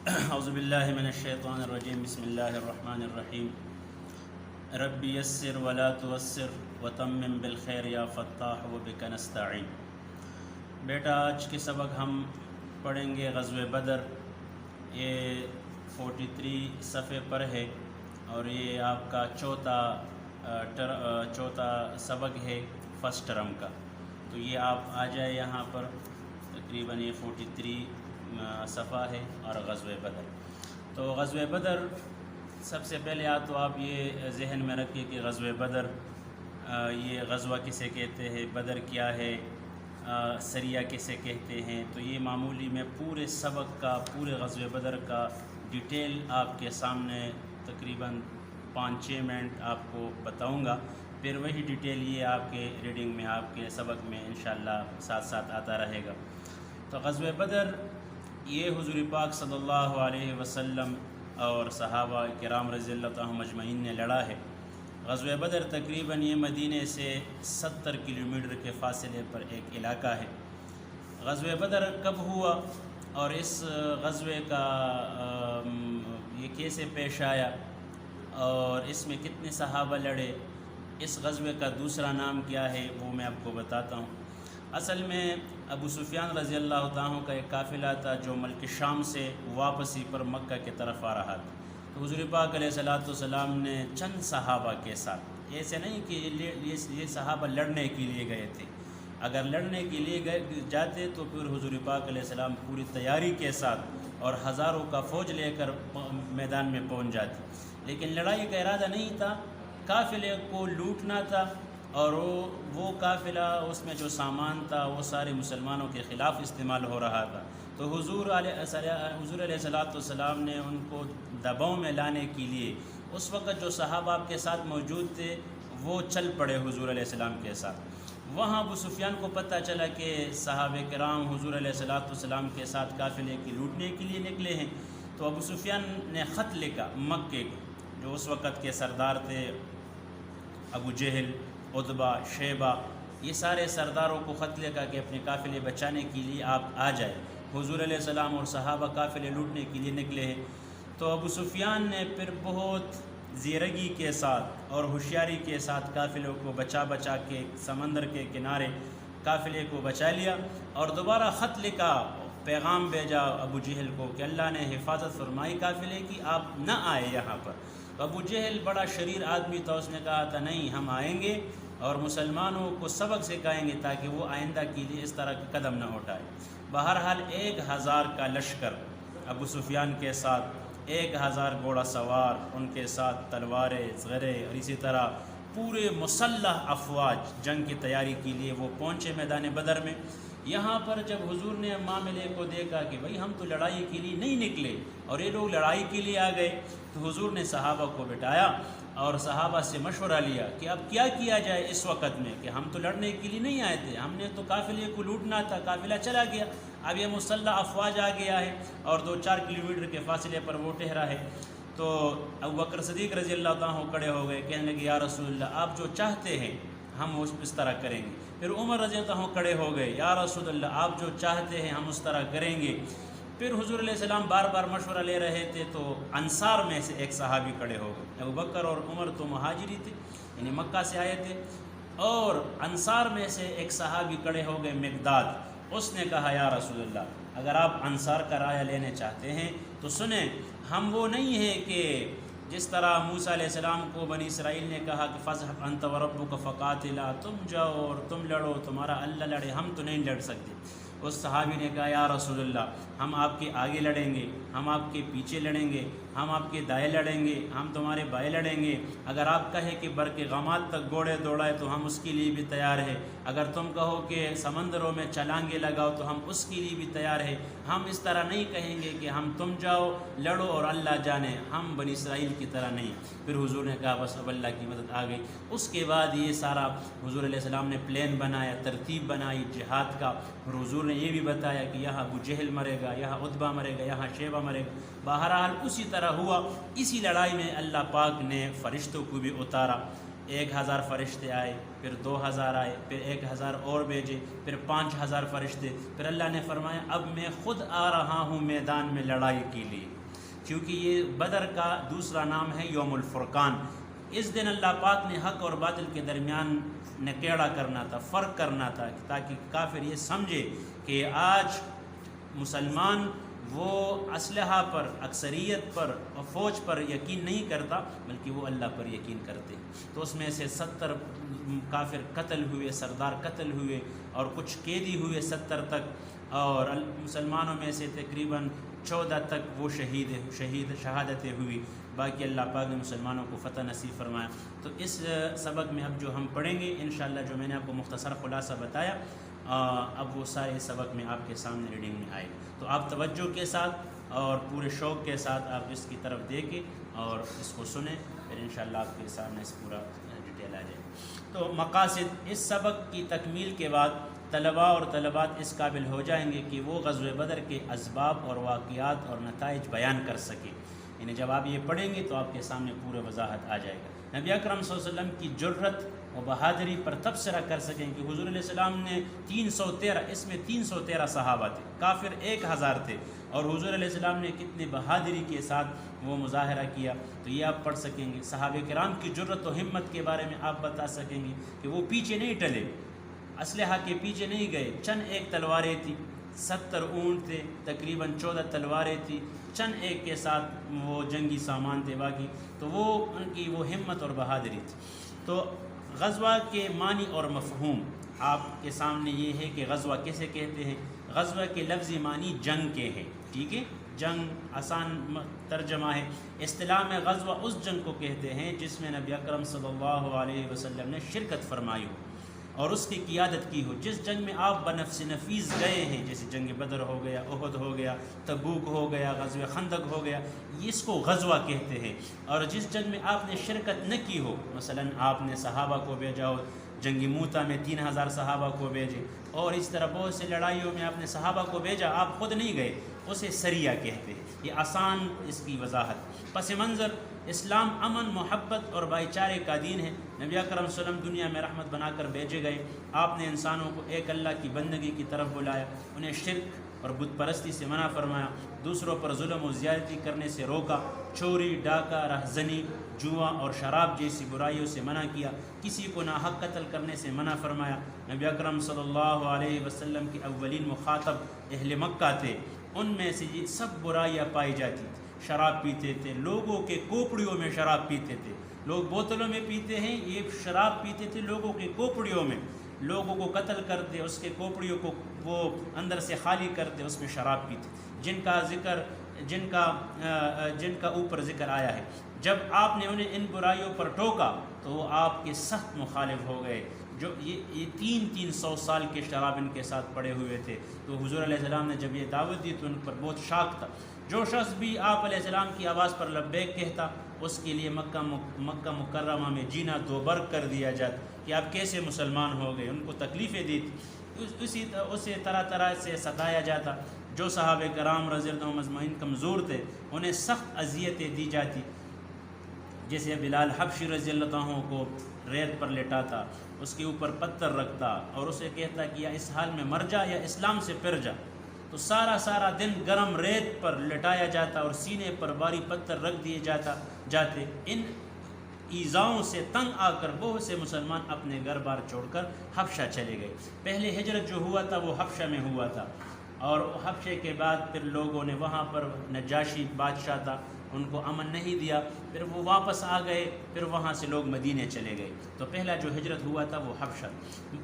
اعوذ باللہ من الشیطان الرجیم بسم اللہ الرحمن الرحیم رب یسر ولا تعسر وتمم بالخیر یا فتاح وبک نستعین۔ بیٹا آج کے سبق ہم پڑھیں گے غزوہ بدر، یہ 43 صفحے پر ہے اور یہ آپ کا چوتھا سبق ہے فرسٹ ٹرم کا۔ تو یہ آپ آ جائے یہاں پر، تقریباً یہ 43 صفحہ ہے اور غزوہ بدر۔ تو غزوہ بدر سب سے پہلے تو آپ یہ ذہن میں رکھیے کہ غزوہ بدر یہ غزوہ کسے کہتے ہیں، بدر کیا ہے، سریہ کسے کہتے ہیں۔ تو یہ معمولی میں پورے سبق کا، پورے غزوہ بدر کا ڈیٹیل آپ کے سامنے تقریباً 5-6 منٹ آپ کو بتاؤں گا، پھر وہی ڈیٹیل یہ آپ کے ریڈنگ میں، آپ کے سبق میں انشاءاللہ ساتھ ساتھ آتا رہے گا۔ تو غزوہ بدر یہ حضور پاک صلی اللہ علیہ وسلم اور صحابہ کرام رضی اللہ عنہم اجمعین نے لڑا ہے۔ غزوہ بدر تقریباً یہ مدینے سے 70 کلومیٹر کے فاصلے پر ایک علاقہ ہے۔ غزوہ بدر کب ہوا اور اس غزوے کا یہ کیسے پیش آیا اور اس میں کتنے صحابہ لڑے، اس غزوے کا دوسرا نام کیا ہے، وہ میں آپ کو بتاتا ہوں۔ اصل میں ابو سفیان رضی اللہ عنہ کا ایک قافلہ تھا جو ملک شام سے واپسی پر مکہ کی طرف آ رہا تھا۔ تو حضور پاک علیہ السلام نے چند صحابہ کے ساتھ، ایسے نہیں کہ یہ صحابہ لڑنے کے لیے گئے تھے، اگر لڑنے کے لیے جاتے تو پھر حضور پاک علیہ السلام پوری تیاری کے ساتھ اور ہزاروں کا فوج لے کر میدان میں پہنچ جاتے، لیکن لڑائی کا ارادہ نہیں تھا، قافلے کو لوٹنا تھا، اور وہ قافلہ، اس میں جو سامان تھا وہ سارے مسلمانوں کے خلاف استعمال ہو رہا تھا۔ تو حضور علیہ السلام نے ان کو دباؤ میں لانے کے لیے اس وقت جو صحابہ آپ کے ساتھ موجود تھے وہ چل پڑے حضور علیہ السلام کے ساتھ۔ وہاں ابو سفیان کو پتہ چلا کہ صحابہ کرام حضور علیہ السلام کے ساتھ قافلے کی لوٹنے کے لیے نکلے ہیں۔ تو ابو سفیان نے خط لکھا مکے کو، جو اس وقت کے سردار تھے، ابو جہل، عتبہ، شیبہ، یہ سارے سرداروں کو خط لکھا کہ اپنے قافلے بچانے کے لیے آپ آ جائیں، حضور علیہ السلام اور صحابہ قافلے لوٹنے کے لیے نکلے ہیں۔ تو ابو سفیان نے پھر بہت زیرگی کے ساتھ اور ہوشیاری کے ساتھ قافلوں کو بچا کے سمندر کے کنارے قافلے کو بچا لیا، اور دوبارہ خط لکھا، پیغام بھیجا ابو جہل کو کہ اللہ نے حفاظت فرمائی قافلے کی، آپ نہ آئے یہاں پر۔ تو ابو جہل بڑا شریر آدمی تھا، اس نے کہا تھا نہیں، ہم آئیں گے اور مسلمانوں کو سبق سکھائیں گے تاکہ وہ آئندہ کے لیے اس طرح کے قدم نہ اٹھائے۔ بہرحال 1000 کا لشکر ابو سفیان کے ساتھ، 1000 گھوڑا سوار، ان کے ساتھ تلواریں، زغرے، اور اسی طرح پورے مسلح افواج جنگ کی تیاری کے لیے وہ پہنچے میدان بدر میں۔ یہاں پر جب حضور نے معاملے کو دیکھا کہ بھئی ہم تو لڑائی کے لیے نہیں نکلے اور یہ لوگ لڑائی کے لیے آ گئے، تو حضور نے صحابہ کو بٹھایا اور صحابہ سے مشورہ لیا کہ اب کیا کیا جائے اس وقت میں، کہ ہم تو لڑنے کے لیے نہیں آئے تھے، ہم نے تو قافلے کو لوٹنا تھا، قافلہ چلا گیا، اب یہ مسلح افواج آ گیا ہے اور 2-4 کلومیٹر کے فاصلے پر وہ ٹھہرا ہے۔ تو ابوبکر صدیق رضی اللہ عنہ کھڑے ہو گئے، کہنے لگے یا رسول اللہ آپ جو چاہتے ہیں ہم اس طرح کریں گے۔ پھر عمر رضی اللہ عنہ کھڑے ہو گئے، یا رسول اللہ آپ جو چاہتے ہیں ہم اس طرح کریں گے۔ پھر حضور علیہ السلام بار بار مشورہ لے رہے تھے، تو انصار میں سے ایک صحابی کھڑے ہو گئے۔ ابوبکر اور عمر تو مہاجری تھے، یعنی مکہ سے آئے تھے، اور انصار میں سے ایک صحابی کھڑے ہو گئے مقداد۔ اس نے کہا یا رسول اللہ اگر آپ انصار کا رائے لینے چاہتے ہیں تو سنیں، ہم وہ نہیں ہیں کہ جس طرح موسیٰ علیہ السلام کو بنی اسرائیل نے کہا کہ فَاذْهَبْ أَنْتَ وَرَبُّكَ فَقَاتِلَا، تم جاؤ اور تم لڑو، تمہارا اللہ لڑے، ہم تو نہیں لڑ سکتے۔ اس صحابی نے کہا یا رسول اللہ ہم آپ کے آگے لڑیں گے، ہم آپ کے پیچھے لڑیں گے، ہم آپ کے دائیں لڑیں گے، ہم تمہارے بائیں لڑیں گے، اگر آپ کہیں کہ برق غمات تک گھوڑے دوڑائے تو ہم اس کے لیے بھی تیار ہیں، اگر تم کہو کہ سمندروں میں چھلانگیں لگاؤ تو ہم اس کے لیے بھی تیار ہیں، ہم اس طرح نہیں کہیں گے کہ ہم تم جاؤ لڑو اور اللہ جانے، ہم بنی اسرائیل کی طرح نہیں۔ پھر حضور نے کہا بس اب اللہ کی مدد آ گئی۔ اس کے بعد یہ سارا حضور علیہ السلام نے پلان بنایا، ترتیب بنائی جہاد کا، اور حضور نے یہ بھی بتایا کہ یہاں ابو جہل مرے گا، یہاں عتبہ مرے گا، یہاں شیبہ مرے گا۔ بہرحال اسی طرح ہوا۔ اسی لڑائی میں اللہ پاک نے فرشتوں کو بھی اتارا، 1000 فرشتے آئے، پھر 2000 آئے، پھر 1000 اور بھیجے، پھر 5000 فرشتے، پھر اللہ نے فرمایا اب میں خود آ رہا ہوں میدان میں لڑائی کے لیے، کیونکہ یہ بدر کا دوسرا نام ہے یوم الفرقان۔ اس دن اللہ پاک نے حق اور باطل کے درمیان نکیڑا کرنا تھا، فرق کرنا تھا، تاکہ کافر یہ سمجھے کہ آج مسلمان وہ اسلحہ پر، اکثریت پر اور فوج پر یقین نہیں کرتا، بلکہ وہ اللہ پر یقین کرتے۔ تو اس میں سے 70 کافر قتل ہوئے، سردار قتل ہوئے، اور کچھ قیدی ہوئے 70 تک، اور مسلمانوں میں سے تقریباً 14 تک وہ شہادتیں ہوئی، باقی اللہ پاک نے مسلمانوں کو فتح نصیب فرمایا۔ تو اس سبق میں اب جو ہم پڑھیں گے انشاءاللہ، جو میں نے آپ کو مختصر خلاصہ بتایا، اب وہ سارے سبق میں آپ کے سامنے ریڈنگ میں آئے، تو آپ توجہ کے ساتھ اور پورے شوق کے ساتھ آپ اس کی طرف دیکھیں اور اس کو سنیں، پھر انشاءاللہ آپ کے سامنے اس پورا ڈیٹیل آ جائے۔ تو مقاصد، اس سبق کی تکمیل کے بعد طلباء اور طلبات اس قابل ہو جائیں گے کہ وہ غزوہ بدر کے اسباب اور واقعات اور نتائج بیان کر سکیں، یعنی جب آپ یہ پڑھیں گے تو آپ کے سامنے پورے وضاحت آ جائے گا۔ نبی اکرم صلی اللہ علیہ وسلم کی جرت و بہادری پر تبصرہ کر سکیں کہ حضور علیہ السلام نے 313، اس میں 313 صحابہ تھے، کافر 1000 تھے، اور حضور علیہ السلام نے کتنی بہادری کے ساتھ وہ مظاہرہ کیا، تو یہ آپ پڑھ سکیں گے۔ صحابہ کرام کی جرت و ہمت کے بارے میں آپ بتا سکیں گے کہ وہ پیچھے نہیں ٹلے، اسلحہ کے پیچھے نہیں گئے، چند ایک تلواریں تھیں، 70 اونٹ تھے، تقریباً 14 تلواریں تھیں، چند ایک کے ساتھ وہ جنگی سامان تھے باقی، تو وہ ان کی وہ ہمت اور بہادری تھی۔ تو غزوہ کے معنی اور مفہوم آپ کے سامنے یہ ہے کہ غزوہ کیسے کہتے ہیں۔ غزوہ کے لفظی معنی جنگ کے ہیں، ٹھیک ہے، جنگ آسان ترجمہ ہے۔ اصطلاح میں غزوہ اس جنگ کو کہتے ہیں جس میں نبی اکرم صلی اللہ علیہ وسلم نے شرکت فرمائی ہو اور اس کی قیادت کی ہو، جس جنگ میں آپ بنفس نفیس گئے ہیں، جیسے جنگ بدر ہو گیا، احد ہو گیا، تبوک ہو گیا، غزوہ خندق ہو گیا، اس کو غزوہ کہتے ہیں۔ اور جس جنگ میں آپ نے شرکت نہ کی ہو، مثلا آپ نے صحابہ کو بھیجا ہو، جنگ موتا میں 3000 صحابہ کو بھیجے، اور اس طرح بہت سے لڑائیوں میں آپ نے صحابہ کو بھیجا، آپ خود نہیں گئے، اسے سریہ کہتے ہیں۔ یہ آسان اس کی وضاحت۔ پس منظر، اسلام امن، محبت اور بھائی چارے کا دین ہے۔ نبی اکرم صلی اللہ علیہ وسلم دنیا میں رحمت بنا کر بھیجے گئے۔ آپ نے انسانوں کو ایک اللہ کی بندگی کی طرف بلایا، انہیں شرک اور بت پرستی سے منع فرمایا، دوسروں پر ظلم و زیادتی کرنے سے روکا، چوری، ڈاکہ، رہزنی، جوا اور شراب جیسی برائیوں سے منع کیا، کسی کو ناحق قتل کرنے سے منع فرمایا۔ نبی اکرم صلی اللہ علیہ وسلم کے اولین مخاطب اہل مکہ تھے، ان میں سے یہ سب برائیاں پائی جاتی تھیں۔ شراب پیتے تھے، لوگوں کے کوپڑیوں میں شراب پیتے تھے، لوگ بوتلوں میں پیتے ہیں، یہ شراب پیتے تھے لوگوں کے کوپڑیوں میں، لوگوں کو قتل کرتے، اس کے کوپڑیوں کو وہ اندر سے خالی کرتے، اس میں شراب پیتے، جن کا اوپر ذکر آیا ہے۔ جب آپ نے انہیں ان برائیوں پر ٹوکا تو وہ آپ کے سخت مخالف ہو گئے۔ جو یہ 300 سال کے شراب ان کے ساتھ پڑے ہوئے تھے، تو حضور علیہ السلام نے جب یہ دعوت دی تو ان پر بہت شاک تھا۔ جو شخص بھی آپ علیہ السلام کی آواز پر لبیک کہتا، اس کے لیے مکہ مکرمہ میں جینا دوبرگ کر دیا جاتا کہ آپ کیسے مسلمان ہو گئے، ان کو تکلیفیں دی تھی، اسے طرح سے ستایا جاتا۔ جو صحابہ کرام رضی اللہ عنہم اجمعین کمزور تھے، انہیں سخت اذیتیں دی جاتی، جیسے بلال حبشی رضی اللہ عنہ کو ریت پر لٹاتا، اس کے اوپر پتھر رکھتا اور اسے کہتا کہ یا اس حال میں مر جا یا اسلام سے پھر جا، تو سارا دن گرم ریت پر لٹایا جاتا اور سینے پر بھاری پتھر رکھ دیے جاتے۔ ان ایذاؤں سے تنگ آ کر بہت سے مسلمان اپنے گھر بار چھوڑ کر حبشہ چلے گئے۔ پہلے ہجرت جو ہوا تھا وہ حبشہ میں ہوا تھا، اور حبشے کے بعد پھر لوگوں نے وہاں پر نجاشی بادشاہ تھا، ان کو امن نہیں دیا، پھر وہ واپس آ گئے، پھر وہاں سے لوگ مدینے چلے گئے۔ تو پہلا جو ہجرت ہوا تھا وہ حبشہ۔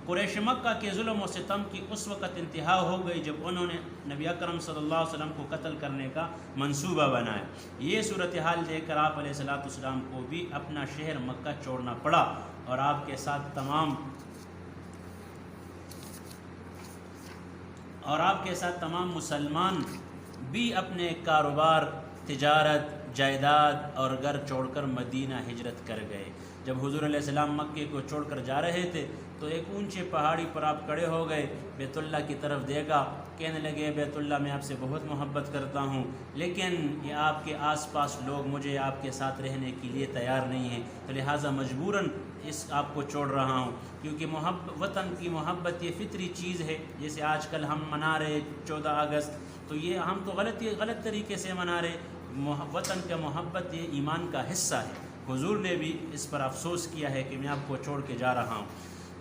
قریش مکہ کے ظلم و ستم کی اس وقت انتہا ہو گئی جب انہوں نے نبی اکرم صلی اللہ علیہ وسلم کو قتل کرنے کا منصوبہ بنایا۔ یہ صورتحال دیکھ کر آپ علیہ السلام کو بھی اپنا شہر مکہ چھوڑنا پڑا، اور آپ کے ساتھ تمام مسلمان بھی اپنے کاروبار، تجارت، جائیداد اور گھر چھوڑ کر مدینہ ہجرت کر گئے۔ جب حضور علیہ السلام مکے کو چھوڑ کر جا رہے تھے تو ایک اونچے پہاڑی پر آپ کھڑے ہو گئے، بیت اللہ کی طرف دیکھا، کہنے لگے بیت اللہ میں آپ سے بہت محبت کرتا ہوں، لیکن یہ آپ کے آس پاس لوگ مجھے آپ کے ساتھ رہنے کے لیے تیار نہیں ہیں، تو لہٰذا مجبوراً آپ کو چھوڑ رہا ہوں، کیونکہ وطن کی محبت یہ فطری چیز ہے۔ جیسے آج کل ہم منا رہے 14 اگست، تو یہ ہم تو غلط طریقے سے منا رہے۔ وطن کا محبت یہ ایمان کا حصہ ہے۔ حضور نے بھی اس پر افسوس کیا ہے کہ میں آپ کو چھوڑ کے جا رہا ہوں۔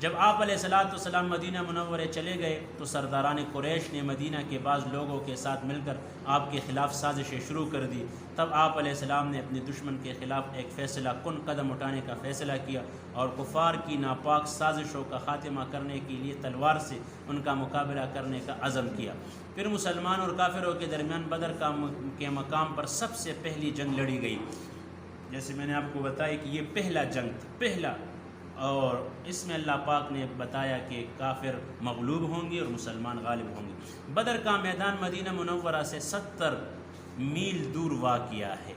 جب آپ علیہ السلام مدینہ منورے چلے گئے تو سرداران قریش نے مدینہ کے بعض لوگوں کے ساتھ مل کر آپ کے خلاف سازشیں شروع کر دی۔ تب آپ علیہ السلام نے اپنے دشمن کے خلاف ایک فیصلہ کن قدم اٹھانے کا فیصلہ کیا اور کفار کی ناپاک سازشوں کا خاتمہ کرنے کے لیے تلوار سے ان کا مقابلہ کرنے کا عزم کیا۔ پھر مسلمان اور کافروں کے درمیان بدر کے مقام پر سب سے پہلی جنگ لڑی گئی۔ جیسے میں نے آپ کو بتایا کہ یہ پہلا جنگ تھا، پہلا، اور اس میں اللہ پاک نے بتایا کہ کافر مغلوب ہوں گے اور مسلمان غالب ہوں گے۔ بدر کا میدان مدینہ منورہ سے 70 میل دور واقع ہے۔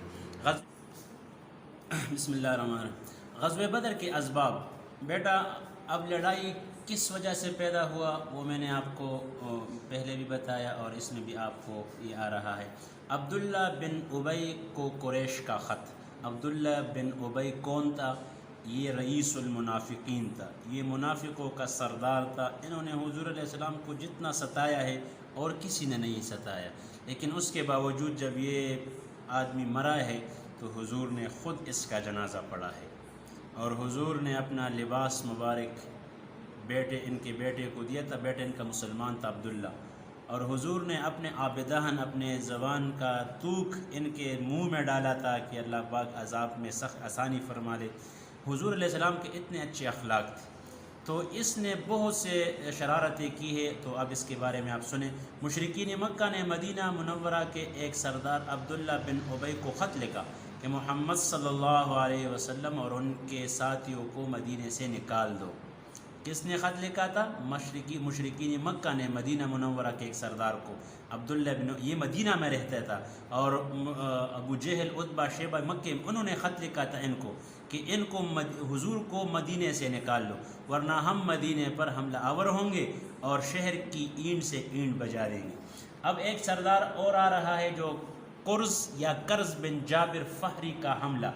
بسم اللہ الرحمن الرحیم۔ غزوہ بدر کے اسباب، بیٹا اب لڑائی کس وجہ سے پیدا ہوا وہ میں نے آپ کو پہلے بھی بتایا اور اس میں بھی آپ کو یہ آ رہا ہے۔ عبداللہ بن ابی کو قریش کا خط۔ عبداللہ بن ابی کون تھا؟ یہ رئیس المنافقین تھا، یہ منافقوں کا سردار تھا۔ انہوں نے حضور علیہ السلام کو جتنا ستایا ہے اور کسی نے نہیں ستایا، لیکن اس کے باوجود جب یہ آدمی مرا ہے تو حضور نے خود اس کا جنازہ پڑھا ہے، اور حضور نے اپنا لباس مبارک ان کے بیٹے کو دیا تھا۔ بیٹے ان کا مسلمان تھا عبداللہ، اور حضور نے اپنے آبدہن، اپنے زبان کا توک ان کے منہ میں ڈالا تھا کہ اللہ پاک عذاب میں سخت آسانی فرما لے۔ حضور علیہ السلام کے اتنے اچھے اخلاق تھے، تو اس نے بہت سے شرارتیں کی ہے، تو اب اس کے بارے میں آپ سنیں۔ مشرکین مکہ نے مدینہ منورہ کے ایک سردار عبداللہ بن ابی کو خط لکھا کہ محمد صلی اللہ علیہ وسلم اور ان کے ساتھیوں کو مدینے سے نکال دو۔ کس نے خط لکھا تھا؟ مشرکین مکہ نے مدینہ منورہ کے ایک سردار کو، عبداللہ بن، یہ مدینہ میں رہتا تھا، اور ابو جہل، عتبہ، شیبہ مکہ، انہوں نے خط لکھا تھا ان کو کہ ان کو حضور کو مدینے سے نکال لو، ورنہ ہم مدینے پر حملہ آور ہوں گے اور شہر کی اینٹ سے اینٹ بجا دیں گے۔ اب ایک سردار اور آ رہا ہے جو قرظ بن جابر فہری کا حملہ۔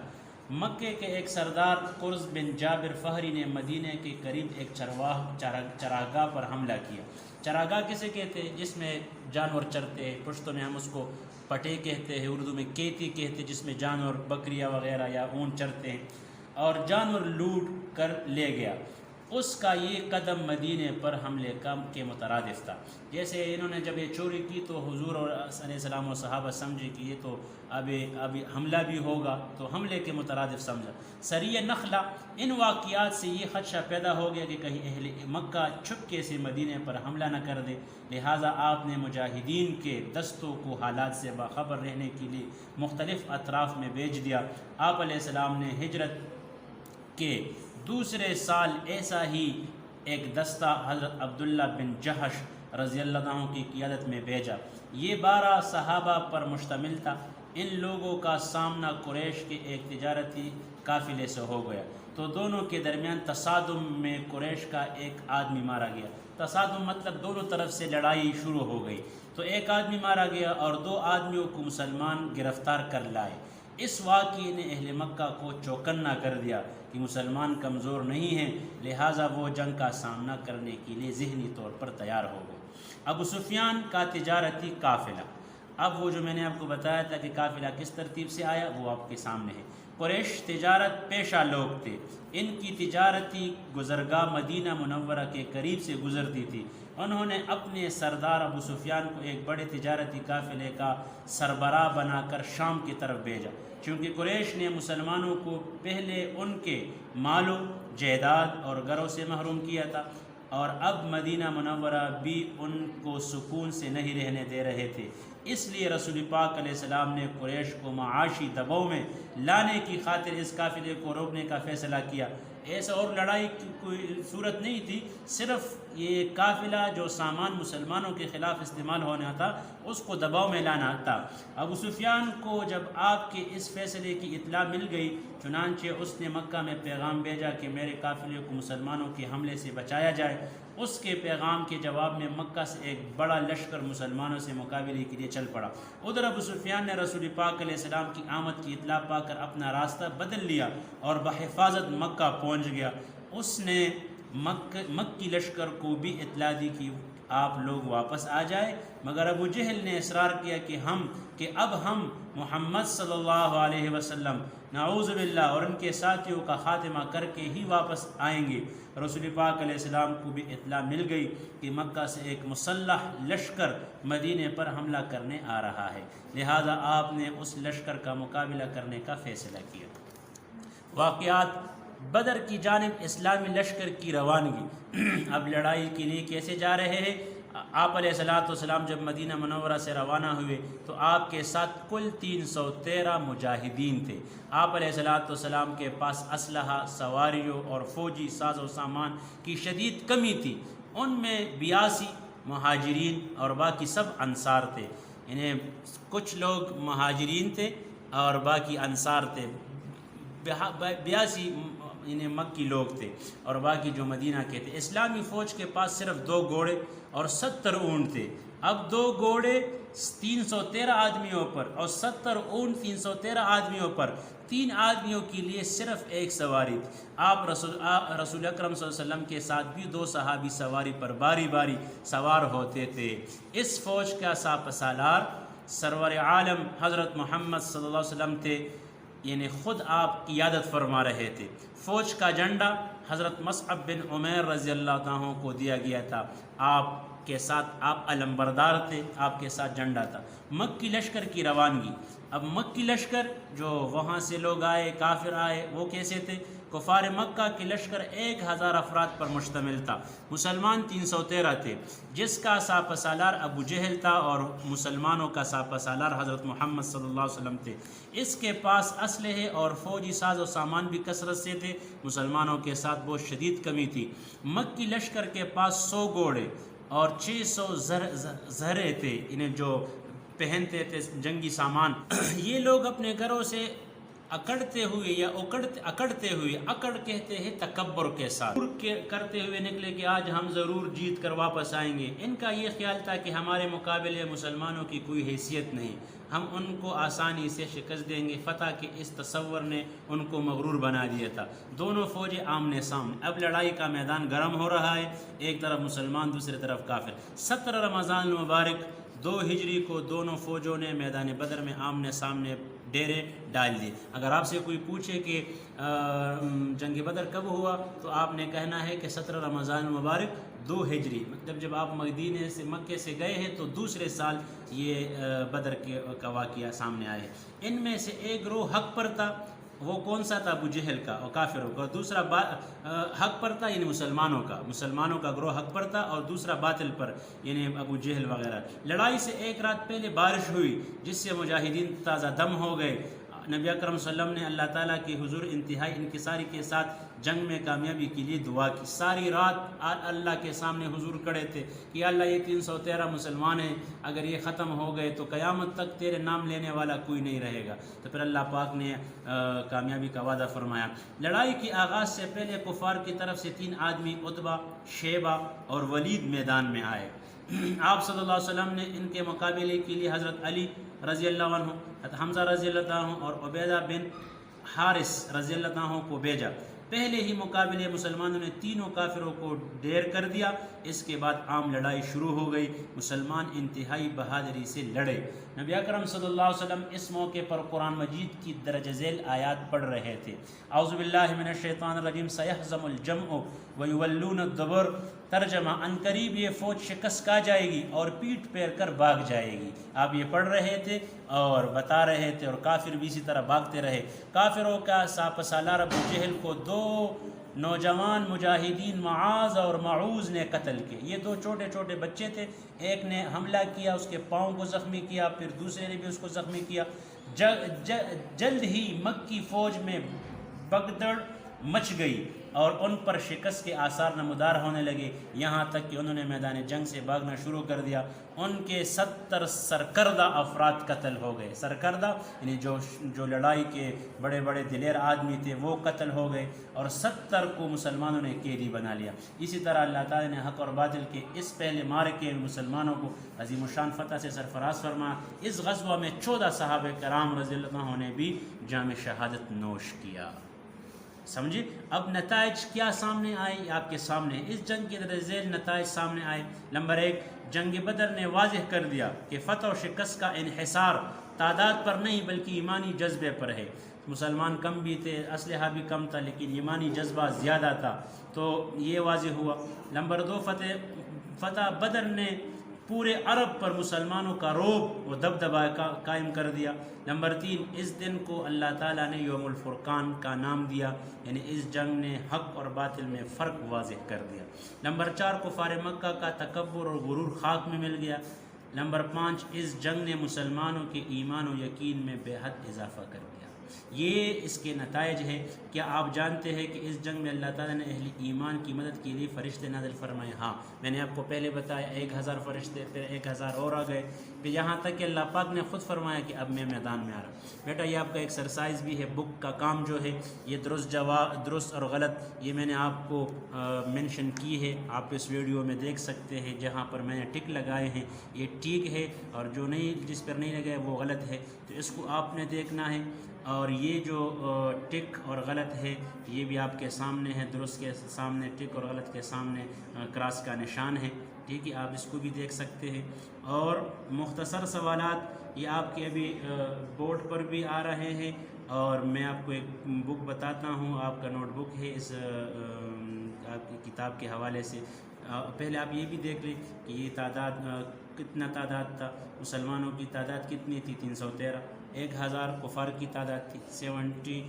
مکے کے ایک سردار قرظ بن جابر فہری نے مدینہ کے قریب ایک چراگاہ پر حملہ کیا۔ چراگاہ کسے کہتے ہیں؟ جس میں جانور چرتے ہیں، پشتو میں ہم اس کو پٹے کہتے ہیں، اردو میں کیتی کہتے ہیں، جس میں جانور بکریاں وغیرہ یا اونٹ چرتے ہیں، اور جانور لوٹ کر لے گیا۔ اس کا یہ قدم مدینے پر حملے کے مترادف تھا۔ جیسے انہوں نے جب یہ چوری کی تو حضور علیہ السلام و صحابہ سمجھے کہ یہ تو ابھی حملہ بھی ہوگا، تو حملے کے مترادف سمجھا۔ سریہ نخلہ، ان واقعات سے یہ خدشہ پیدا ہو گیا کہ کہیں اہل مکہ چھپکے سے مدینے پر حملہ نہ کر دے، لہٰذا آپ نے مجاہدین کے دستوں کو حالات سے باخبر رہنے کے لیے مختلف اطراف میں بھیج دیا۔ آپ علیہ السلام نے ہجرت کے دوسرے سال ایسا ہی ایک دستہ حضرت عبداللہ بن جہش رضی اللہ عنہ کی قیادت میں بھیجا۔ یہ 12 صحابہ پر مشتمل تھا۔ ان لوگوں کا سامنا قریش کے ایک تجارتی قافلے سے ہو گیا، تو دونوں کے درمیان تصادم میں قریش کا ایک آدمی مارا گیا۔ تصادم مطلب دونوں طرف سے لڑائی شروع ہو گئی، تو ایک آدمی مارا گیا اور 2 آدمیوں کو مسلمان گرفتار کر لائے۔ اس واقعے نے اہل مکہ کو چوکنا کر دیا کہ مسلمان کمزور نہیں ہیں، لہٰذا وہ جنگ کا سامنا کرنے کے لیے ذہنی طور پر تیار ہو گئے۔ ابو سفیان کا تجارتی قافلہ، اب وہ جو میں نے آپ کو بتایا تھا کہ قافلہ کس ترتیب سے آیا وہ آپ کے سامنے ہے۔ قریش تجارت پیشہ لوگ تھے، ان کی تجارتی گزرگاہ مدینہ منورہ کے قریب سے گزرتی تھی۔ انہوں نے اپنے سردار ابو سفیان کو ایک بڑے تجارتی قافلے کا سربراہ بنا کر شام کی طرف بھیجا، چونکہ قریش نے مسلمانوں کو پہلے ان کے مال و جائیداد اور گھروں سے محروم کیا تھا، اور اب مدینہ منورہ بھی ان کو سکون سے نہیں رہنے دے رہے تھے۔ اس لیے رسول پاک علیہ السلام نے قریش کو معاشی دباؤ میں لانے کی خاطر اس قافلے کو روکنے کا فیصلہ کیا۔ ایسا اور لڑائی کی کوئی صورت نہیں تھی، صرف یہ قافلہ جو سامان مسلمانوں کے خلاف استعمال ہونا تھا اس کو دباؤ میں لانا تھا۔ ابو سفیان کو جب آپ کے اس فیصلے کی اطلاع مل گئی، چنانچہ اس نے مکہ میں پیغام بھیجا کہ میرے قافلے کو مسلمانوں کے حملے سے بچایا جائے۔ اس کے پیغام کے جواب میں مکہ سے ایک بڑا لشکر مسلمانوں سے مقابلے کے لیے چل پڑا۔ ادھر ابو سفیان نے رسول پاک علیہ السلام کی آمد کی اطلاع پا کر اپنا راستہ بدل لیا اور بحفاظت مکہ پہنچ گیا۔ اس نے مکی لشکر کو بھی اطلاع دی کہ آپ لوگ واپس آ جائے، مگر ابو جہل نے اصرار کیا کہ اب ہم محمد صلی اللہ علیہ وسلم نعوذ باللہ اور ان کے ساتھیوں کا خاتمہ کر کے ہی واپس آئیں گے۔ رسول پاک علیہ السلام کو بھی اطلاع مل گئی کہ مکہ سے ایک مسلح لشکر مدینے پر حملہ کرنے آ رہا ہے، لہذا آپ نے اس لشکر کا مقابلہ کرنے کا فیصلہ کیا۔ واقعات بدر کی جانب اسلامی لشکر کی روانگی۔ اب لڑائی کے لیے کیسے جا رہے ہیں؟ آپ علیہ السلام جب مدینہ منورہ سے روانہ ہوئے تو آپ کے ساتھ کل 313 مجاہدین تھے۔ آپ علیہ السلام کے پاس اسلحہ، سواریوں اور فوجی ساز و سامان کی شدید کمی تھی۔ ان میں 82 مہاجرین اور باقی سب انصار تھے، انہیں کچھ لوگ مہاجرین تھے اور باقی انصار تھے۔ 82 انہیں مکی لوگ تھے اور باقی جو مدینہ کے تھے۔ اسلامی فوج کے پاس صرف 2 گھوڑے اور 70 اونٹ تھے۔ اب 2 گھوڑے 313 آدمیوں پر اور 70 اونٹ 313 آدمیوں پر، 3 آدمیوں کے لیے صرف ایک سواری تھی۔ آپ رسول اکرم صلی اللہ علیہ وسلم کے ساتھ بھی 2 صحابی سواری پر باری باری سوار ہوتے تھے۔ اس فوج کا ساپہ سالار سرور عالم حضرت محمد صلی اللہ علیہ وسلم تھے، یعنی خود آپ قیادت فرما رہے تھے۔ فوج کا جھنڈا حضرت مصعب بن عمیر رضی اللہ عنہ کو دیا گیا تھا۔ آپ کے ساتھ آپ علمبردار تھے، آپ کے ساتھ جھنڈا تھا۔ مکی لشکر کی روانگی۔ اب مکی لشکر جو وہاں سے لوگ آئے، کافر آئے، وہ کیسے تھے؟ کفار مکہ کے لشکر 1000 افراد پر مشتمل تھا، مسلمان 313 تھے، جس کا ساپہ سالار ابو جہل تھا اور مسلمانوں کا ساپہ سالار حضرت محمد صلی اللہ علیہ وسلم تھے۔ اس کے پاس اسلحے اور فوجی ساز و سامان بھی کثرت سے تھے، مسلمانوں کے ساتھ بہت شدید کمی تھی۔ مکی لشکر کے پاس 100 گھوڑے اور 600 زرے تھے، انہیں جو پہنتے تھے جنگی سامان۔ یہ لوگ اپنے گھروں سے اکڑتے ہوئے یا اکڑتے ہوئے، اکڑ کہتے ہیں تکبر کے ساتھ، کرتے ہوئے نکلے کہ آج ہم ضرور جیت کر واپس آئیں گے۔ ان کا یہ خیال تھا کہ ہمارے مقابلے مسلمانوں کی کوئی حیثیت نہیں، ہم ان کو آسانی سے شکست دیں گے۔ فتح کے اس تصور نے ان کو مغرور بنا دیا تھا۔ دونوں فوجیں آمنے سامنے، اب لڑائی کا میدان گرم ہو رہا ہے، ایک طرف مسلمان دوسری طرف کافر۔ 17 رمضان المبارک 2 ہجری کو دونوں فوجوں نے میدان بدر میں آمنے سامنے ڈیرے ڈال دیے۔ اگر آپ سے کوئی پوچھے کہ جنگ بدر کب ہوا تو آپ نے کہنا ہے کہ 17 رمضان المبارک 2 ہجری، مطلب جب آپ مدینے سے مکے سے گئے ہیں تو دوسرے سال یہ بدر کا واقعہ سامنے آئے۔ ان میں سے ایک گروہ حق پر تھا، وہ کون سا تھا؟ ابو جہل کا اور کافروں کا، اور دوسرا حق پر تھا، یعنی مسلمانوں کا گروہ حق پر تھا، اور دوسرا باطل پر، یعنی ابو جہل وغیرہ۔ لڑائی سے 1 رات پہلے بارش ہوئی جس سے مجاہدین تازہ دم ہو گئے۔ نبی اکرم صلی اللہ علیہ وسلم نے اللہ تعالیٰ کے حضور انتہائی انکساری کے ساتھ جنگ میں کامیابی کے لیے دعا کی۔ ساری رات اللہ کے سامنے حضور کھڑے تھے کہ اللہ یہ 313 مسلمان ہیں، اگر یہ ختم ہو گئے تو قیامت تک تیرے نام لینے والا کوئی نہیں رہے گا۔ تو پھر اللہ پاک نے کامیابی کا وعدہ فرمایا۔ لڑائی کے آغاز سے پہلے کفار کی طرف سے 3 آدمی عتبہ، شیبہ اور ولید میدان میں آئے۔ آپ صلی اللہ علیہ وسلم نے ان کے مقابلے کے لیے حضرت علی رضی اللہ عنہ، حضرت حمزہ رضی اللہ عنہ اور عبیدہ بن حارث رضی اللہ عنہ کو بھیجا۔ پہلے ہی مقابلے مسلمانوں نے تینوں کافروں کو ڈھیر کر دیا۔ اس کے بعد عام لڑائی شروع ہو گئی، مسلمان انتہائی بہادری سے لڑے۔ نبی اکرم صلی اللہ علیہ وسلم اس موقع پر قرآن مجید کی درج ذیل آیات پڑھ رہے تھے۔ اعوذ باللہ من الشیطان الرجیم، سیہزم الجمع ویولون الدبر۔ ترجمہ، ان قریب یہ فوج شکست کھا جائے گی اور پیٹ پھیر کر بھاگ جائے گی۔ آپ یہ پڑھ رہے تھے اور بتا رہے تھے، اور کافر بھی اسی طرح بھاگتے رہے۔ کافروں کا ساپہ سالار ابو جہل کو 2 نوجوان مجاہدین معاذ اور معوذ نے قتل کیے۔ یہ 2 چھوٹے چھوٹے بچے تھے، ایک نے حملہ کیا، اس کے پاؤں کو زخمی کیا، پھر دوسرے نے بھی اس کو زخمی کیا۔ جلد ہی مکی فوج میں بگدڑ مچ گئی اور ان پر شکست کے آثار نمودار ہونے لگے، یہاں تک کہ انہوں نے میدان جنگ سے بھاگنا شروع کر دیا۔ ان کے 70 سرکردہ افراد قتل ہو گئے۔ سرکردہ یعنی جو لڑائی کے بڑے بڑے دلیر آدمی تھے وہ قتل ہو گئے، اور 70 کو مسلمانوں نے قیدی بنا لیا۔ اسی طرح اللہ تعالیٰ نے حق اور باطل کے اس پہلے معرکے میں مسلمانوں کو عظیم الشان فتح سے سرفراز فرمایا۔ اس غزوہ میں 14 صحابہ کرام رضی اللہ عنہ نے بھی جام شہادت نوش کیا۔ سمجھے؟ اب نتائج کیا سامنے آئے آپ کے سامنے، اس جنگ کے درجہ ذیل نتائج سامنے آئے۔ نمبر 1، جنگ بدر نے واضح کر دیا کہ فتح و شکست کا انحصار تعداد پر نہیں بلکہ ایمانی جذبے پر ہے۔ مسلمان کم بھی تھے، اسلحہ بھی کم تھا، لیکن ایمانی جذبہ زیادہ تھا، تو یہ واضح ہوا۔ نمبر 2، فتح بدر نے پورے عرب پر مسلمانوں کا رعب و دبدبہ قائم کر دیا۔ نمبر 3، اس دن کو اللہ تعالیٰ نے یوم الفرقان کا نام دیا، یعنی اس جنگ نے حق اور باطل میں فرق واضح کر دیا۔ نمبر 4، کفار مکہ کا تکبر اور غرور خاک میں مل گیا۔ نمبر 5، اس جنگ نے مسلمانوں کے ایمان و یقین میں بے حد اضافہ کر دیا۔ یہ اس کے نتائج ہے۔ کیا آپ جانتے ہیں کہ اس جنگ میں اللہ تعالیٰ نے اہل ایمان کی مدد کے لیے فرشتے نازل فرمائے؟ ہاں، میں نے آپ کو پہلے بتایا 1000 فرشتے، پھر 1000 اور آ گئے، پھر یہاں تک کہ اللہ پاک نے خود فرمایا کہ اب میں میدان میں آ رہا ہوں۔ بیٹا یہ آپ کا ایکسرسائز بھی ہے، بک کا کام جو ہے یہ درست اور غلط یہ میں نے آپ کو منشن کی ہے، آپ اس ویڈیو میں دیکھ سکتے ہیں جہاں پر میں نے ٹک لگائے ہیں یہ ٹھیک ہے، اور جو نہیں جس پر نہیں لگائے وہ غلط ہے، تو اس کو آپ نے دیکھنا ہے۔ اور یہ جو ٹک اور غلط ہے یہ بھی آپ کے سامنے ہے، درست کے سامنے ٹک اور غلط کے سامنے کراس کا نشان ہے، ٹھیک ہے، آپ اس کو بھی دیکھ سکتے ہیں۔ اور مختصر سوالات یہ آپ کے ابھی بورڈ پر بھی آ رہے ہیں، اور میں آپ کو ایک بک بتاتا ہوں، آپ کا نوٹ بک ہے اس آپ کی کتاب کے حوالے سے۔ پہلے آپ یہ بھی دیکھ لیں کہ یہ تعداد کتنا تعداد تھا، مسلمانوں کی تعداد کتنی تھی؟ 313۔ 1000 کفار کی تعداد تھی، 70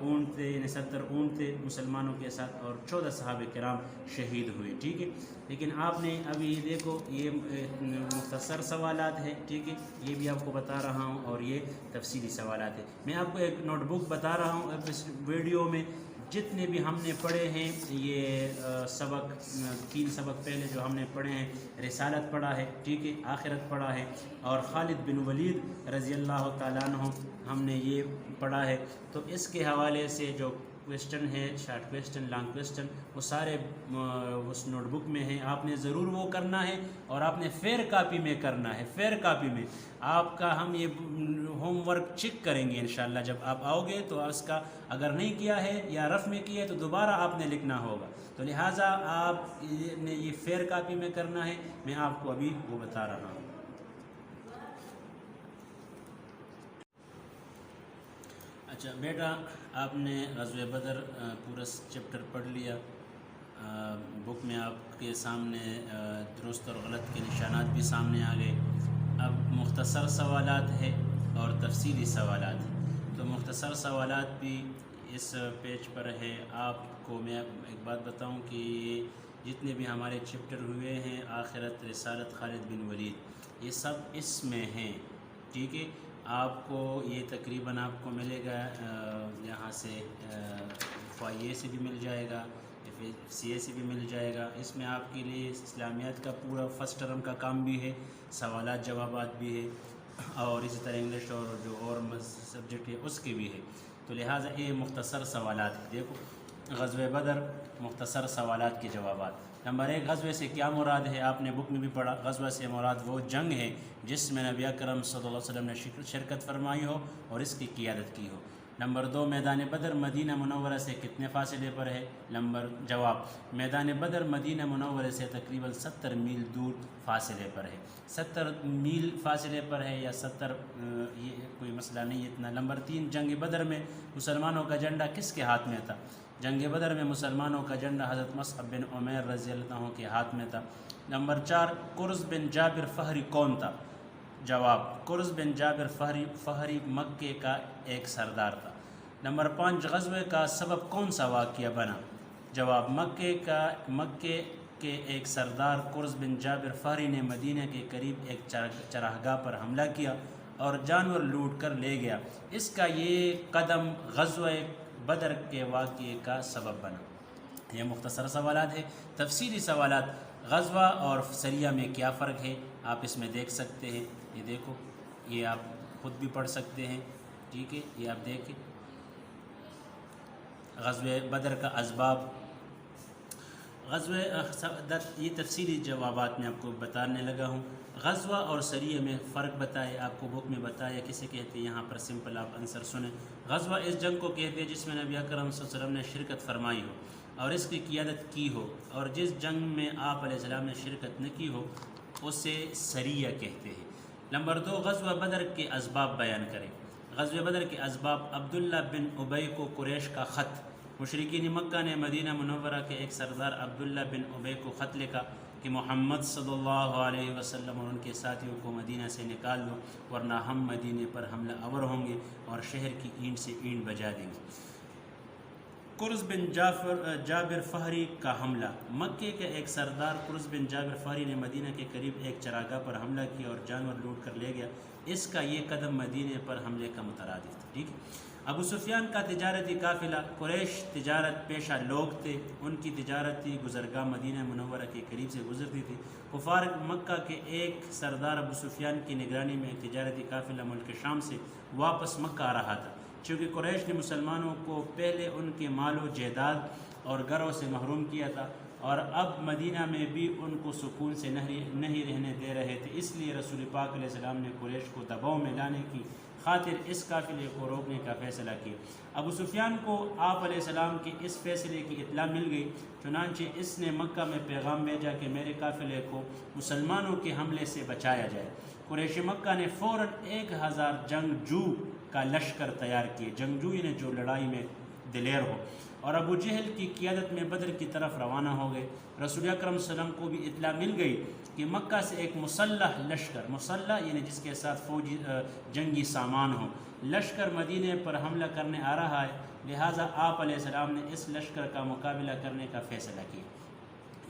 اونٹ تھے، یعنی 70 اونٹ تھے مسلمانوں کے ساتھ، اور 14 صحابہ کرام شہید ہوئے، ٹھیک ہے۔ لیکن آپ نے ابھی یہ دیکھو یہ مختصر سوالات ہیں، ٹھیک ہے، یہ بھی آپ کو بتا رہا ہوں، اور یہ تفصیلی سوالات ہیں۔ میں آپ کو ایک نوٹ بک بتا رہا ہوں اب اس ویڈیو میں، جتنے بھی ہم نے پڑھے ہیں یہ سبق 3 سبق پہلے جو ہم نے پڑھے ہیں، رسالت پڑھا ہے، ٹھیک ہے، آخرت پڑھا ہے، اور خالد بن ولید رضی اللہ تعالیٰ عنہ ہم نے یہ پڑھا ہے۔ تو اس کے حوالے سے جو کویسچن ہے، شارٹ کویسچن، لانگ کویسچن، وہ سارے اس نوٹ بک میں ہیں، آپ نے ضرور وہ کرنا ہے، اور آپ نے فیئر کاپی میں کرنا ہے۔ فیئر کاپی میں آپ کا ہم یہ ہوم ورک چیک کریں گے انشاءاللہ جب آپ آؤ گے، تو اس کا اگر نہیں کیا ہے یا رف میں کیا ہے تو دوبارہ آپ نے لکھنا ہوگا، تو لہٰذا آپ نے یہ فیئر کاپی میں کرنا ہے، میں آپ کو ابھی وہ بتا رہا ہوں۔ اچھا بیٹا، آپ نے غزوہ بدر پورا چیپٹر پڑھ لیا، بک میں آپ کے سامنے درست اور غلط کے نشانات بھی سامنے آ گئے۔ اب مختصر سوالات ہے اور تفصیلی سوالات ہیں، تو مختصر سوالات بھی اس پیج پر ہے۔ آپ کو میں ایک بات بتاؤں کہ جتنے بھی ہمارے چیپٹر ہوئے ہیں، آخرت، رسالت، خالد بن ولید، یہ سب اس میں ہیں، ٹھیک ہے۔ آپ کو یہ تقریباً آپ کو ملے گا یہاں سے فائیے سے بھی مل جائے گا، سی اے سے بھی مل جائے گا۔ اس میں آپ کے لیے اسلامیات کا پورا فرسٹ ٹرم کا کام بھی ہے، سوالات جوابات بھی ہے، اور اسی طرح انگلش اور جو اور سبجیکٹ ہے اس کے بھی ہے، تو لہٰذا یہ مختصر سوالات ہیں۔ دیکھو غزوہ بدر، مختصر سوالات کے جوابات۔ نمبر 1، غزوے سے کیا مراد ہے؟ آپ نے بک میں بھی پڑھا، غزوہ سے مراد وہ جنگ ہے جس میں نبی اکرم صلی اللہ علیہ وسلم نے شرکت فرمائی ہو اور اس کی قیادت کی ہو۔ نمبر 2، میدان بدر مدینہ منورہ سے کتنے فاصلے پر ہے؟ جواب، میدان بدر مدینہ منورہ سے تقریباً 70 میل دور فاصلے پر ہے۔ 70 میل فاصلے پر ہے یا 70، یہ کوئی مسئلہ نہیں اتنا۔ نمبر 3، جنگ بدر میں مسلمانوں کا جھنڈا کس کے ہاتھ میں تھا؟ جنگ بدر میں مسلمانوں کا جھنڈا حضرت مصعب بن عمیر رضی اللہ عنہ کے ہاتھ میں تھا۔ نمبر 4، قرظ بن جابر فہری کون تھا؟ جواب، قرظ بن جابر فہری مکے کا ایک سردار تھا۔ نمبر 5، غزوے کا سبب کون سا واقعہ بنا؟ جواب، مکے کے ایک سردار قرظ بن جابر فہری نے مدینہ کے قریب ایک چراگاہ پر حملہ کیا اور جانور لوٹ کر لے گیا۔ اس کا یہ قدم غزوہ بدر کے واقعے کا سبب بنا؟ یہ مختصر سوالات ہیں۔ تفصیلی سوالات، غزوہ اور سریہ میں کیا فرق ہے آپ اس میں دیکھ سکتے ہیں، یہ دیکھو، یہ آپ خود بھی پڑھ سکتے ہیں، ٹھیک ہے، یہ آپ دیکھیں۔ غزوہ بدر کا اسباب، یہ تفصیلی جوابات میں آپ کو بتانے لگا ہوں۔ غزوہ اور سریہ میں فرق بتائے، آپ کو بک میں بتایا کسے کہتے ہیں، یہاں پر سمپل آپ آنسر سنیں۔ غزوہ اس جنگ کو کہتے ہیں جس میں نبی اکرم صلی اللہ علیہ وسلم نے شرکت فرمائی ہو اور اس کی قیادت کی ہو، اور جس جنگ میں آپ علیہ السلام نے شرکت نہ کی ہو اسے سریہ کہتے ہیں۔ نمبر 2، غزوہ بدر کے اسباب بیان کریں۔ غزوہ بدر کے اسباب، عبداللہ بن ابی کو قریش کا خط۔ مشرکین مکہ نے مدینہ منورہ کے ایک سردار عبداللہ بن ابی کو خط لکھا کہ محمد صلی اللہ علیہ وسلم اور ان کے ساتھیوں کو مدینہ سے نکال دو ورنہ ہم مدینہ پر حملہ آور ہوں گے اور شہر کی اینٹ سے اینٹ بجا دیں گے۔ قرظ بن جابر فہری کا حملہ، مکے کے ایک سردار قرظ بن جابر فہری نے مدینہ کے قریب ایک چراگاہ پر حملہ کیا اور جانور لوٹ کر لے گیا۔ اس کا یہ قدم مدینہ پر حملے کا مترادف تھا، ٹھیک ہے۔ ابو سفیان کا تجارتی قافلہ، قریش تجارت پیشہ لوگ تھے، ان کی تجارتی گزرگاہ مدینہ منورہ کے قریب سے گزرتی تھی۔ کفار مکہ کے ایک سردار ابو سفیان کی نگرانی میں ایک تجارتی قافلہ ملک شام سے واپس مکہ آ رہا تھا۔ چونکہ قریش نے مسلمانوں کو پہلے ان کے مال و جائیداد اور گھروں سے محروم کیا تھا اور اب مدینہ میں بھی ان کو سکون سے نہیں رہنے دے رہے تھے، اس لیے رسول پاک علیہ السلام نے قریش کو دباؤ میں لانے کی خاطر اس قافلے کو روکنے کا فیصلہ کیا۔ ابو سفیان کو آپ علیہ السلام کے اس فیصلے کی اطلاع مل گئی، چنانچہ اس نے مکہ میں پیغام بھیجا کہ میرے قافلے کو مسلمانوں کے حملے سے بچایا جائے۔ قریش مکہ نے فوراً 1000 جنگجو کا لشکر تیار کیے، جنگجو یعنی جو لڑائی میں دلیر ہو، اور ابو جہل کی قیادت میں بدر کی طرف روانہ ہو گئے۔ رسول اکرم صلی اللہ علیہ وسلم کو بھی اطلاع مل گئی کہ مکہ سے ایک مسلح لشکر، مسلح یعنی جس کے ساتھ فوجی جنگی سامان ہو، لشکر مدینہ پر حملہ کرنے آ رہا ہے، لہٰذا آپ علیہ السلام نے اس لشکر کا مقابلہ کرنے کا فیصلہ کیا۔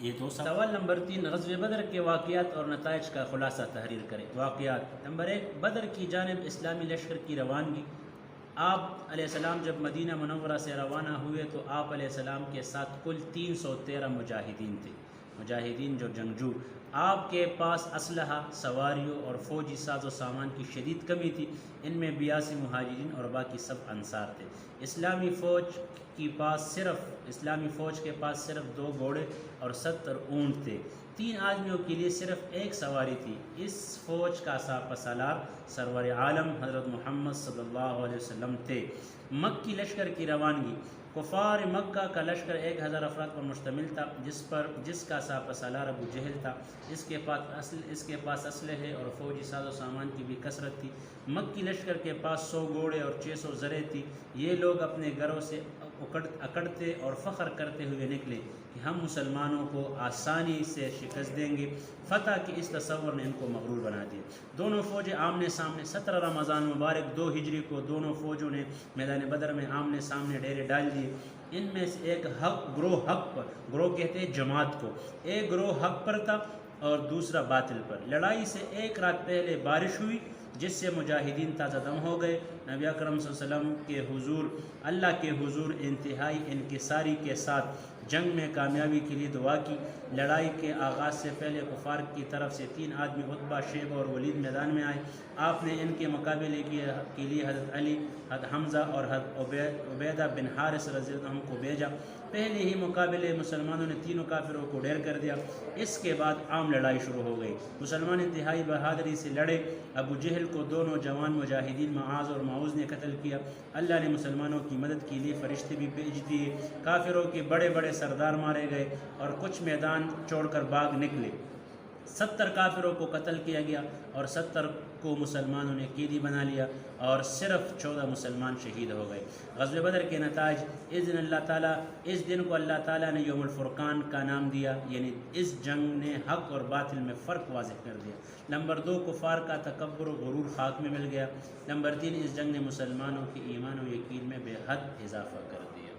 یہ دو سوال۔ نمبر 3، غزوہ بدر کے واقعات اور نتائج کا خلاصہ تحریر کریں۔ واقعات، نمبر 1، بدر کی جانب اسلامی لشکر کی روانگی۔ آپ علیہ السلام جب مدینہ منورہ سے روانہ ہوئے تو آپ علیہ السلام کے ساتھ کل 313 مجاہدین تھے، مجاہدین جو جنگجو۔ آپ کے پاس اسلحہ، سواریوں اور فوجی ساز و سامان کی شدید کمی تھی، ان میں 82 مہاجرین اور باقی سب انصار تھے۔ اسلامی فوج کے پاس صرف 2 گھوڑے اور 70 اونٹ تھے، 3 آدمیوں کے لیے صرف ایک سواری تھی۔ اس فوج کا ساپہ سالار سرور عالم حضرت محمد صلی اللہ علیہ وسلم تھے۔ مکی لشکر کی روانگی، کفار مکہ کا لشکر 1000 افراد پر مشتمل تھا، جس کا ساپہ سالار ابو جہل تھا۔ اس کے پاس اسلحے اور فوجی ساز و سامان کی بھی کثرت تھی۔ مکی لشکر کے پاس 100 گھوڑے اور 600 زرے تھی۔ یہ لوگ اپنے گھروں سے اکڑتے اور فخر کرتے ہوئے نکلے کہ ہم مسلمانوں کو آسانی سے شکست دیں گے۔ فتح کے اس تصور نے ان کو مغرور بنا دیا۔ دونوں فوجیں آمنے سامنے، 17 رمضان مبارک 2 ہجری کو دونوں فوجوں نے میدان بدر میں آمنے سامنے ڈیرے ڈال دیے۔ ان میں سے ایک گروہ حق پر، گروہ کہتے ہیں جماعت کو، ایک گروہ حق پر تھا اور دوسرا باطل پر۔ لڑائی سے 1 رات پہلے بارش ہوئی جس سے مجاہدین تازہ دم ہو گئے۔ نبی اکرم صلی اللہ علیہ وسلم کے حضور، اللہ کے حضور انتہائی انکساری کے ساتھ جنگ میں کامیابی کے لیے دعا کی۔ لڑائی کے آغاز سے پہلے کفار کی طرف سے 3 آدمی عتبہ، شیبہ اور ولید میدان میں آئے۔ آپ نے ان کے مقابلے کے لیے حضرت علی، حضرت حمزہ اور حضرت عبیدہ بن حارث رضی اللہ عنہ کو بھیجا۔ پہلے ہی مقابلے مسلمانوں نے تینوں کافروں کو ڈھیر کر دیا۔ اس کے بعد عام لڑائی شروع ہو گئی۔ مسلمان انتہائی بہادری سے لڑے۔ ابو جہل کو دونوں جوان مجاہدین معاذ اور معوذ نے قتل کیا۔ اللہ نے مسلمانوں کی مدد کے لیے فرشتے بھی بھیج دیے۔ کافروں کے بڑے بڑے سردار مارے گئے اور کچھ میدان چھوڑ کر بھاگ نکلے۔ 70 کافروں کو قتل کیا گیا اور 70 کو مسلمانوں نے قیدی بنا لیا اور صرف 14 مسلمان شہید ہو گئے۔ غزوہ بدر کے نتائج، اس دن کو اللہ تعالیٰ نے یوم الفرقان کا نام دیا، یعنی اس جنگ نے حق اور باطل میں فرق واضح کر دیا۔ نمبر 2، کفار کا تکبر و غرور خاک میں مل گیا۔ نمبر 3، اس جنگ نے مسلمانوں کے ایمان و یقین میں بے حد اضافہ کر دیا۔